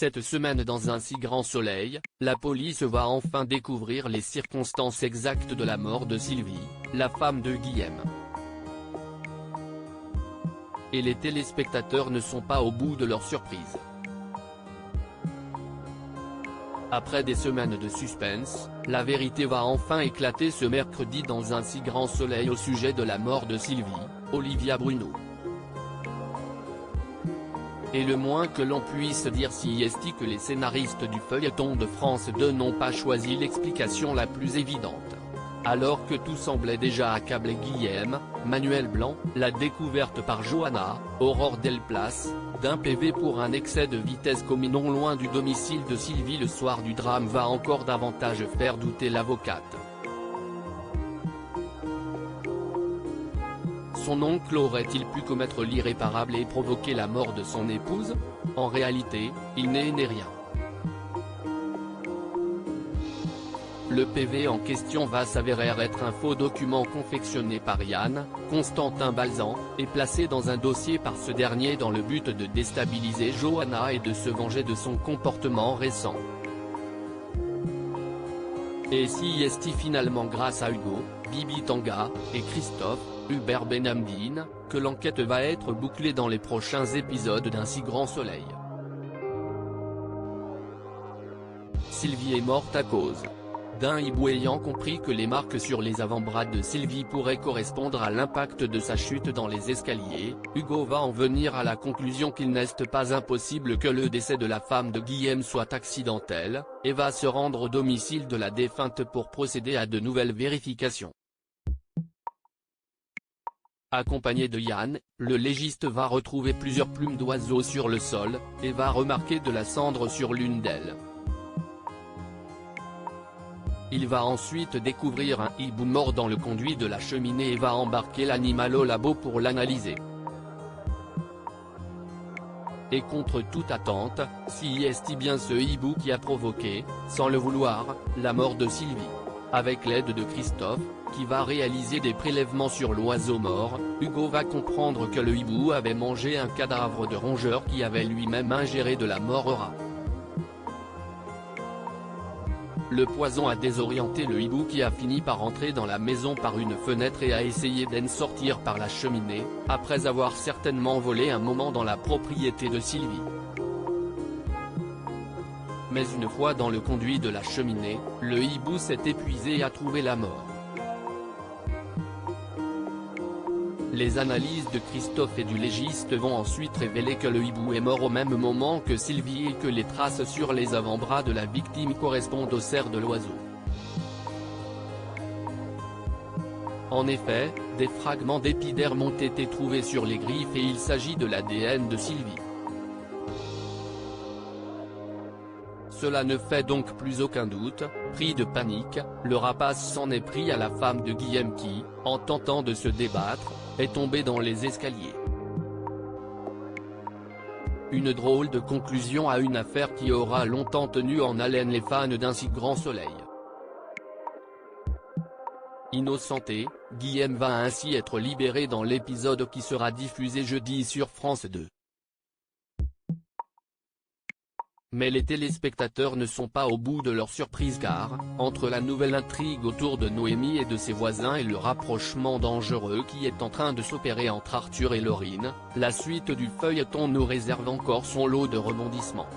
Cette semaine dans Un si grand soleil, la police va enfin découvrir les circonstances exactes de la mort de Sylvie, la femme de Guillaume. Et les téléspectateurs ne sont pas au bout de leur surprise. Après des semaines de suspense, la vérité va enfin éclater ce mercredi dans Un si grand soleil au sujet de la mort de Sylvie, Olivia Bruneau. Et le moins que l'on puisse dire si est que les scénaristes du feuilleton de France 2 n'ont pas choisi l'explication la plus évidente. Alors que tout semblait déjà accabler Guillaume, Manuel Blanc, la découverte par Johanna, Aurore Delplace, d'un PV pour un excès de vitesse commis non loin du domicile de Sylvie le soir du drame va encore davantage faire douter l'avocate. Son oncle aurait-il pu commettre l'irréparable et provoquer la mort de son épouse? En réalité, il n'est rien. Le PV en question va s'avérer être un faux document confectionné par Yann, Constantin Balzan, et placé dans un dossier par ce dernier dans le but de déstabiliser Johanna et de se venger de son comportement récent. Et si est finalement grâce à Hugo, Bibi Tanga, et Christophe, Hubert Benhamdine, que l'enquête va être bouclée dans les prochains épisodes d'Un si grand soleil. Sylvie est morte à cause d'un hibou. Ayant compris que les marques sur les avant-bras de Sylvie pourraient correspondre à l'impact de sa chute dans les escaliers, Hugo va en venir à la conclusion qu'il n'est pas impossible que le décès de la femme de Guillaume soit accidentel, et va se rendre au domicile de la défunte pour procéder à de nouvelles vérifications. Accompagné de Yann, le légiste va retrouver plusieurs plumes d'oiseaux sur le sol, et va remarquer de la cendre sur l'une d'elles. Il va ensuite découvrir un hibou mort dans le conduit de la cheminée et va embarquer l'animal au labo pour l'analyser. Et contre toute attente, si est bien ce hibou qui a provoqué, sans le vouloir, la mort de Sylvie. Avec l'aide de Christophe, qui va réaliser des prélèvements sur l'oiseau mort, Hugo va comprendre que le hibou avait mangé un cadavre de rongeur qui avait lui-même ingéré de la mort au rat. Le poison a désorienté le hibou qui a fini par entrer dans la maison par une fenêtre et a essayé d'en sortir par la cheminée, après avoir certainement volé un moment dans la propriété de Sylvie. Mais une fois dans le conduit de la cheminée, le hibou s'est épuisé et a trouvé la mort. Les analyses de Christophe et du légiste vont ensuite révéler que le hibou est mort au même moment que Sylvie et que les traces sur les avant-bras de la victime correspondent aux serres de l'oiseau. En effet, des fragments d'épiderme ont été trouvés sur les griffes et il s'agit de l'ADN de Sylvie. Cela ne fait donc plus aucun doute, pris de panique, le rapace s'en est pris à la femme de Guillaume qui, en tentant de se débattre, est tombée dans les escaliers. Une drôle de conclusion à une affaire qui aura longtemps tenu en haleine les fans d'Un si grand soleil. Innocenté, Guillaume va ainsi être libéré dans l'épisode qui sera diffusé jeudi sur France 2. Mais les téléspectateurs ne sont pas au bout de leur surprise car, entre la nouvelle intrigue autour de Noémie et de ses voisins et le rapprochement dangereux qui est en train de s'opérer entre Arthur et Laurine, la suite du feuilleton nous réserve encore son lot de rebondissements.